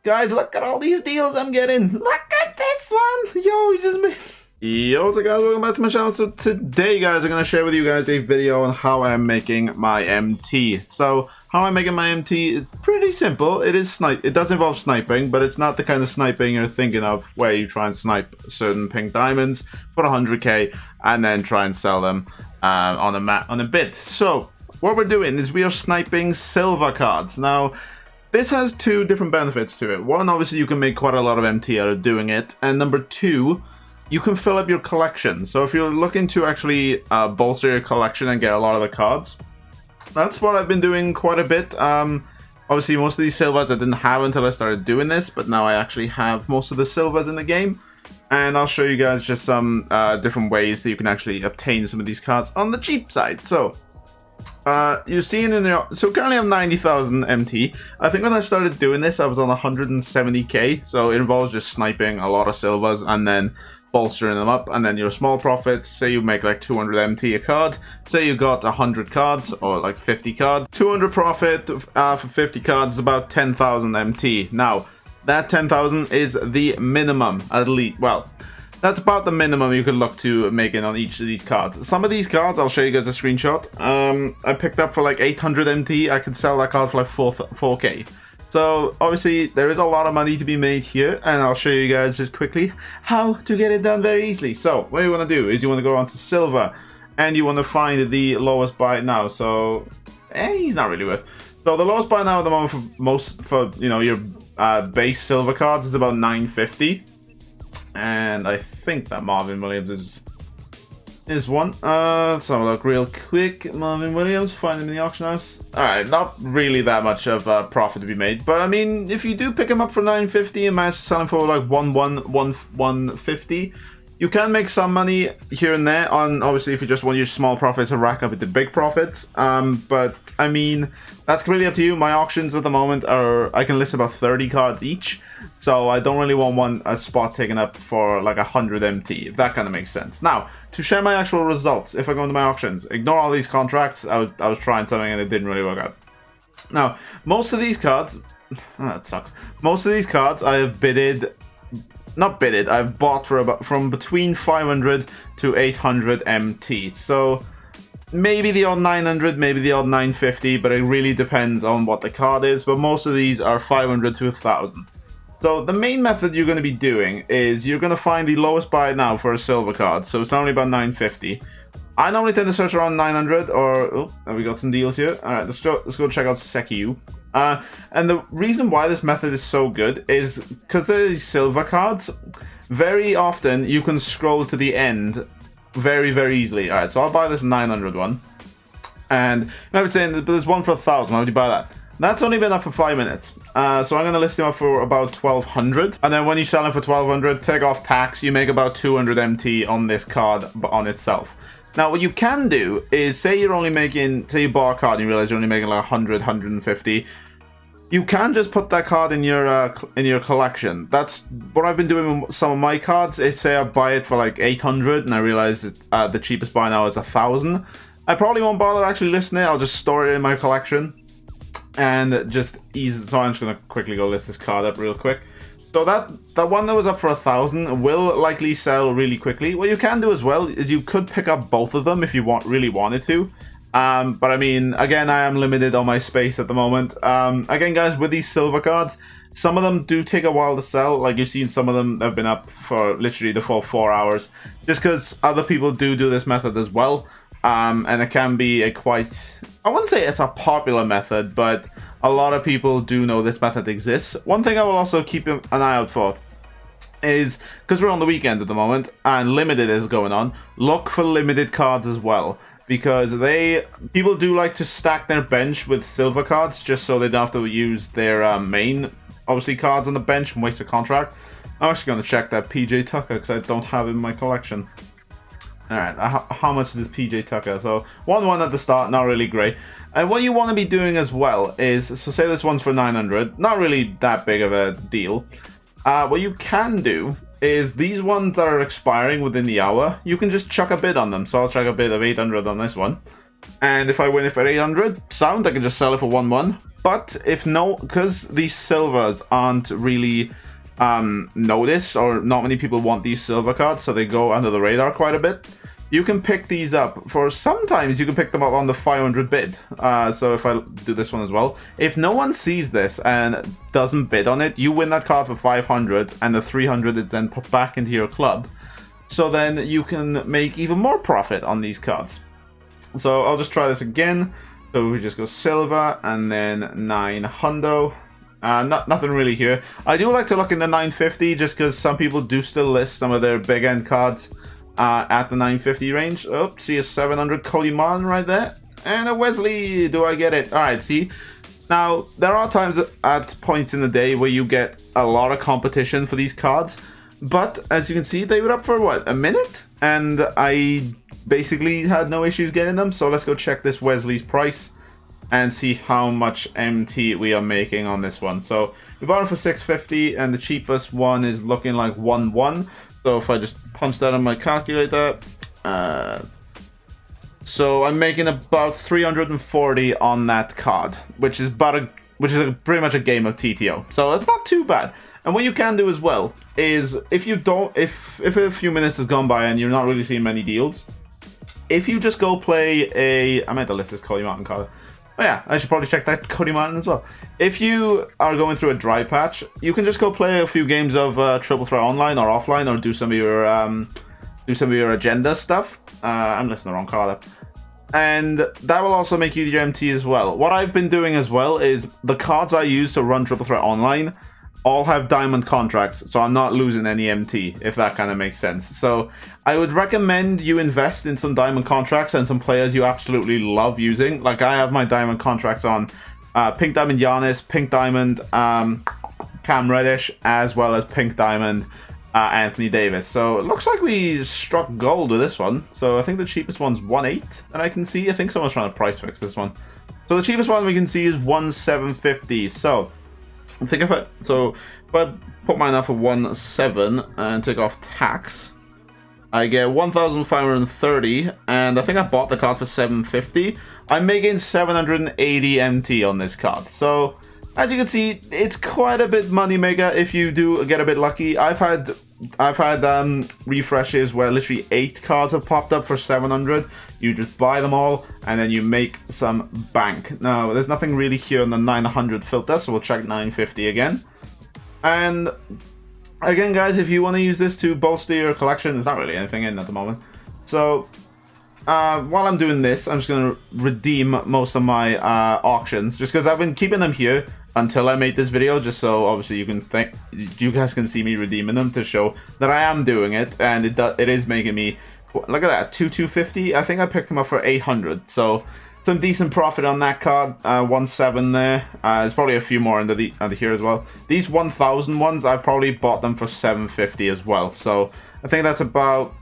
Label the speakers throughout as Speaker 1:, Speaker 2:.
Speaker 1: Guys, look at all these deals I'm getting. Look at this one. Yo, we just made... Yo, what's up guys, welcome back to my channel. So today guys, I'm going to share with you guys a video on how I'm making my MT. So how I'm making my MT is pretty simple. It does involve sniping, but it's not the kind of sniping you're thinking of where you try and snipe certain pink diamonds, put 100k, and then try and sell them on a bid. So what we're doing is we are sniping silver cards. Now this has two different benefits to it. One, obviously you can make quite a lot of MT out of doing it, and number two, you can fill up your collection. So if you're looking to actually bolster your collection and get a lot of the cards, that's what I've been doing quite a bit. Obviously most of these silvers I didn't have until I started doing this, but now I actually have most of the silvers in the game. And I'll show you guys just some different ways that you can actually obtain some of these cards on the cheap side. So you're seeing in there, so currently I'm 90,000 MT. I think when I started doing this I was on 170k, so it involves just sniping a lot of silvers and then bolstering them up, and then your small profits, say you make like 200 MT a card, say you got 100 cards or like 50 cards, 200 profit for 50 cards is about 10,000 MT. Now that 10,000 is the minimum, at least. Well, that's about the minimum you can look to making on each of these cards. Some of these cards, I'll show you guys a screenshot. I picked up for like 800 MT. I could sell that card for like 4k. So obviously there is a lot of money to be made here, and I'll show you guys just quickly how to get it done very easily. So what you want to do is you want to go on to silver, and you want to find the lowest buy now. So he's not really worth. So the lowest buy now at the moment for you know, your base silver cards is about 950. And I think that Marvin Williams is one. Let's have a look real quick. Marvin Williams, find him in the auction house. Alright, not really that much of a profit to be made. But I mean, if you do pick him up for 950 and manage to sell him for like 150, you can make some money here and there on, obviously, if you just want your small profits to rack up with the big profits. But I mean, that's completely up to you. My auctions at the moment are, I can list about 30 cards each. So I don't really want a spot taken up for like 100 MT, if that kind of makes sense. Now, to share my actual results, if I go into my auctions, ignore all these contracts. I was trying something and it didn't really work out. Now, most of these cards, that sucks. Most of these cards I have I've bought for about from between 500 to 800 MT. So maybe the odd 900, maybe the odd 950, but it really depends on what the card is. But most of these are 500 to 1,000. So the main method you're going to be doing is you're going to find the lowest buy now for a silver card. So it's normally about 950. I normally tend to search around 900, or oh, we got some deals here. All right, let's go check out Sekiu. And the reason why this method is so good is because they're these silver cards. Very often you can scroll to the end very, very easily. All right, so I'll buy this 900 one, and I would say there's one for 1,000. Why would you buy that? That's only been up for 5 minutes. So I'm going to list him up for about 1,200. And then when you sell him for 1,200, take off tax, you make about 200 MT on this card on itself. Now, what you can do is, say you're only making, say you bought a card and you realize you're only making like 100, 150. You can just put that card in your collection. That's what I've been doing with some of my cards. If, say I buy it for like 800 and I realize that the cheapest buy now is 1,000. I probably won't bother actually listing it. I'll just store it in my collection. And just ease it. So I'm just going to quickly go list this card up real quick. So that one that was up for 1,000 will likely sell really quickly. What you can do as well is you could pick up both of them if you really wanted to. But I mean, again, I am limited on my space at the moment. Again, guys, with these silver cards, some of them do take a while to sell. Like you've seen, some of them have been up for literally the full 4 hours. Just because other people do this method as well. And it can be a quite, I wouldn't say it's a popular method, but a lot of people do know this method exists. One thing I will also keep an eye out for is, because we're on the weekend at the moment and limited is going on, look for limited cards as well. Because people do like to stack their bench with silver cards just so they don't have to use their main, obviously, cards on the bench and waste a contract. I'm actually going to check that PJ Tucker because I don't have it in my collection. Alright, how much is this PJ Tucker? So 1-1 at the start, not really great. And what you want to be doing as well is, so say this one's for 900, not really that big of a deal. What you can do is these ones that are expiring within the hour, you can just chuck a bid on them. So I'll chuck a bid of 800 on this one. And if I win it for 800, sound, I can just sell it for 1-1. But because these silvers aren't really noticed, or not many people want these silver cards, so they go under the radar quite a bit, you can pick these up for, sometimes you can pick them up on the 500 bid. So if I do this one as well, if no one sees this and doesn't bid on it, you win that card for 500, and the 300 is then put back into your club. So then you can make even more profit on these cards. So I'll just try this again. So we just go silver and then 9 hundo. Nothing really here. I do like to look in the 950 just because some people do still list some of their big end cards at the 950 range. Oh, see a 700 Cory Martin right there. And a Wesley. Do I get it? Alright, see. Now, there are times at points in the day where you get a lot of competition for these cards. But, as you can see, they were up for, what, a minute? And I basically had no issues getting them. So let's go check this Wesley's price and see how much MT we are making on this one. So, we bought it for 650, and the cheapest one is looking like 1-1. So if I just punch that on my calculator, so I'm making about 340 on that card, which is pretty much a game of TTO. So it's not too bad. And what you can do as well is if a few minutes has gone by and you're not really seeing many deals, if you just go play I meant to list this Cory Martin card. Oh yeah, I should probably check that Cory Martin as well. If you are going through a dry patch, you can just go play a few games of Triple Threat online or offline, or do some of your agenda stuff. I'm listing the wrong card up. And that will also make you your MT as well. What I've been doing as well is the cards I use to run Triple Threat online all have diamond contracts, so I'm not losing any MT, if that kind of makes sense. So I would recommend you invest in some diamond contracts and some players you absolutely love using. Like I have my diamond contracts on Pink Diamond Giannis, Pink Diamond Cam Reddish, as well as Pink Diamond Anthony Davis. So it looks like we struck gold with this one. So I think the cheapest one's 1.8 that I can see. I think someone's trying to price fix this one. So the cheapest one we can see is 1,750. So think of it. So if I put mine up for 1.7 and take off tax, I get 1,530, and I think I bought the card for 750. I'm making 780 MT on this card. So as you can see, it's quite a bit money maker if you do get a bit lucky. I've had refreshes where literally 8 cards have popped up for 700. You just buy them all and then you make some bank. Now there's nothing really here on the 900 filter, so we'll check 950 again. And again guys, if you want to use this to bolster your collection, there's not really anything in at the moment. So while I'm doing this, I'm just going to redeem most of my auctions, just because I've been keeping them here until I made this video, just so obviously you guys can see me redeeming them to show that I am doing it, and it is making me, look at that, 2,250. I think I picked them up for 800, so some decent profit on that card. 1.7 there. There's probably a few more under here as well. These 1,000 ones, I've probably bought them for 750 as well, so I think that's about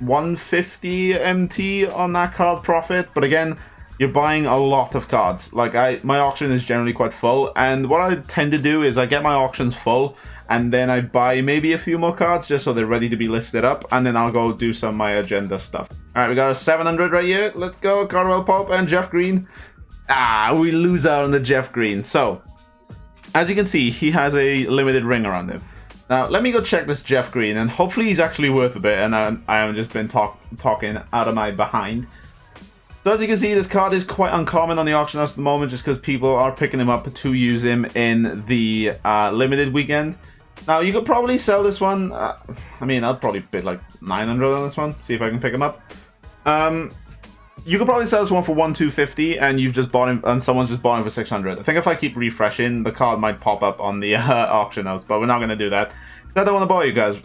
Speaker 1: 150 MT on that card profit. But again, you're buying a lot of cards. Like my auction is generally quite full, and what I tend to do is I get my auctions full and then I buy maybe a few more cards just so they're ready to be listed up, and then I'll go do some of my agenda stuff. Alright, we got a 700 right here. Let's go. Cardwell Pope and Jeff Green. We lose out on the Jeff Green. So as you can see, he has a limited ring around him. Now, let me go check this Jeff Green, and hopefully he's actually worth a bit, and I have just been talking out of my behind. So as you can see, this card is quite uncommon on the auction house at the moment, just because people are picking him up to use him in the limited weekend. Now, you could probably sell this one. I mean, I'll probably bid like 900 on this one, see if I can pick him up. You could probably sell this one for 1,250, and you've just bought him, and someone's just bought him for 600. I think if I keep refreshing, the card might pop up on the auction house, but we're not going to do that. I don't want to bore you guys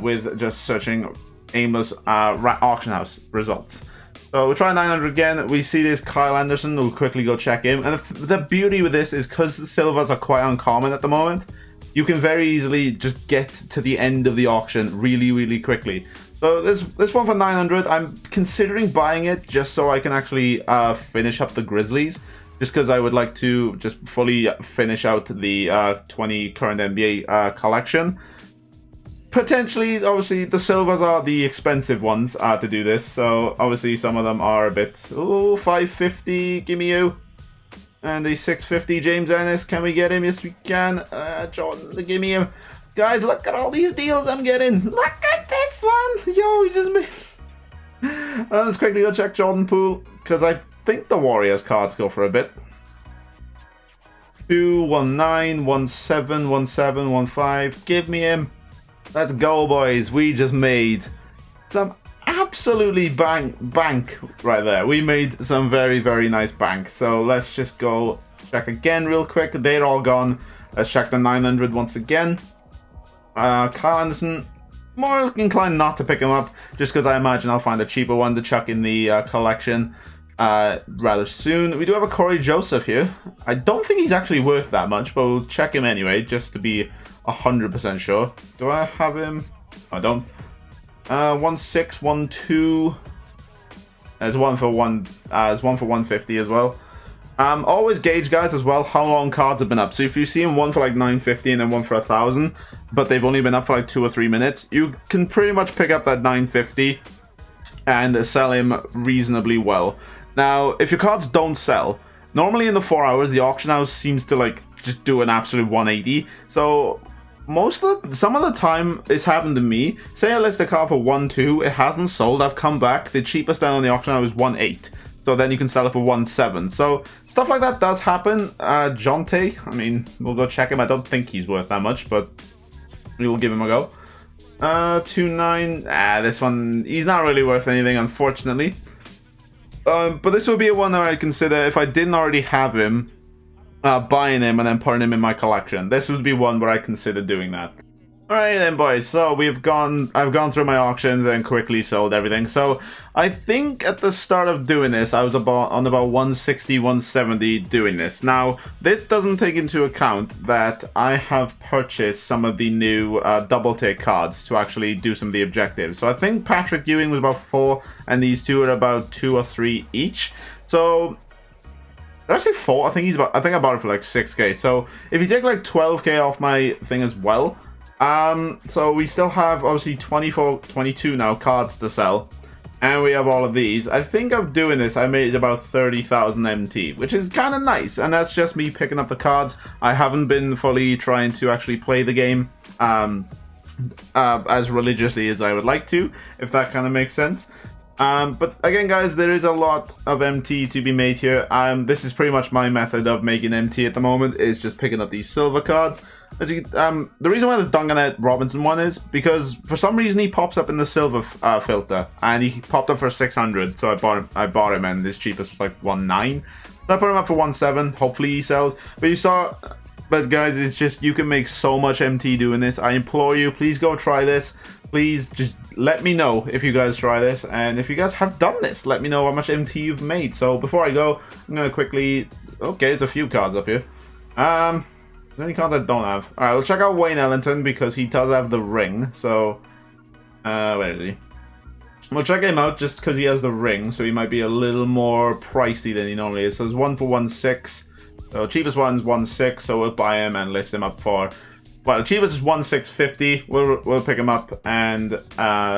Speaker 1: with just searching aimless auction house results. So we'll try 900 again. We see this Kyle Anderson. We'll quickly go check him. And the beauty with this is because silvers are quite uncommon at the moment, you can very easily just get to the end of the auction really, really quickly. So this one for 900, I'm considering buying it just so I can actually finish up the Grizzlies. Just because I would like to just fully finish out the 20 current NBA collection. Potentially, obviously, the silvers are the expensive ones to do this. So obviously some of them are a bit, ooh, 550, gimme you. And the 650 James Ennis, can we get him? Yes, we can. Jordan, give me him. Guys, look at all these deals I'm getting. Look at this one. Yo, we just made... Let's quickly go check Jordan Poole, because I think the Warriors cards go for a bit. 2, 1, 9, 1, 7, 1, 7, 1, 5. Give me him. Let's go, boys. We just made some absolutely bank right there. We made some very, very nice bank. So let's just go check again real quick. They're all gone. Let's check the 900 once again. Kyle Anderson, more inclined not to pick him up, just because I imagine I'll find a cheaper one to chuck in the collection rather soon. We do have a Cory Joseph here. I don't think he's actually worth that much, but we'll check him anyway, just to be 100% sure. Do I have him? I don't. 1, 6, 1, 2. There's one for 150 as well. Always gauge, guys, as well how long cards have been up. So if you see one for like 950 and then one for 1,000, but they've only been up for like 2 or 3 minutes, you can pretty much pick up that 950 and sell him reasonably well. Now, if your cards don't sell, normally in the 4 hours, the auction house seems to like just do an absolute 180. So some of the time it's happened to me. Say I list a card for 1.2, it hasn't sold, I've come back, the cheapest down on the auction house is 1.8. So then you can sell it for 1.7. So stuff like that does happen. Jonte, I mean, we'll go check him. I don't think he's worth that much, but we will give him a go. 2.9. This one, he's not really worth anything, unfortunately. But this would be a one that I'd consider if I didn't already have him, buying him and then putting him in my collection. This would be one where I consider doing that. Alright then, boys, so I've gone through my auctions and quickly sold everything. So I think at the start of doing this, I was on about 160, 170 doing this. Now, this doesn't take into account that I have purchased some of the new double take cards to actually do some of the objectives. So I think Patrick Ewing was about 4, and these two are about 2 or 3 each. So did I say 4? I think I bought it for like 6k. So if you take like 12k off my thing as well, so we still have obviously 22 now cards to sell, and we have all of these. I think of doing this, I made about 30,000 MT, which is kind of nice, and that's just me picking up the cards. I haven't been fully trying to actually play the game as religiously as I would like to, if that kind of makes sense. But again, guys, there is a lot of MT to be made here. This is pretty much my method of making MT at the moment, is just picking up these silver cards. The reason why this Dunganet Robinson one is because for some reason he pops up in the silver filter, and he popped up for 600, so I bought him, and his cheapest was like 1.9. So I put him up for 1.7. Hopefully he sells. But guys, it's just, you can make so much MT doing this. I implore you, please go try this. Please just let me know if you guys try this, and if you guys have done this, let me know how much MT you've made. So before I go, I'm gonna quickly, okay, there's a few cards up here. Any card I don't have. Alright, we'll check out Wayne Ellington, because he does have the ring. So where is he? We'll check him out just because he has the ring, so he might be a little more pricey than he normally is. So there's one for 1.6. So cheapest one's 1.6, so we'll buy him and list him up for, well, the cheapest is 1.650. We'll pick him up and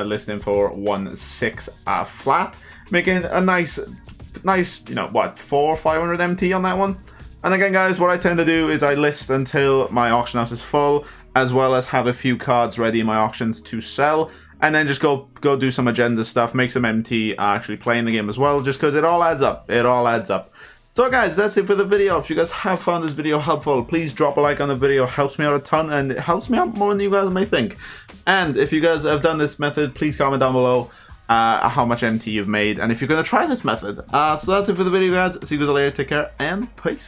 Speaker 1: list him for 1.6 flat, making a nice, you know, what, 400-500 MT on that one. And again, guys, what I tend to do is I list until my auction house is full, as well as have a few cards ready in my auctions to sell, and then just go do some agenda stuff, make some MT, actually playing the game as well, just because it all adds up. It all adds up. So guys, that's it for the video. If you guys have found this video helpful, please drop a like on the video. It helps me out a ton, and it helps me out more than you guys may think. And if you guys have done this method, please comment down below how much MT you've made, and if you're going to try this method. So that's it for the video, guys. See you guys later. Take care, and peace.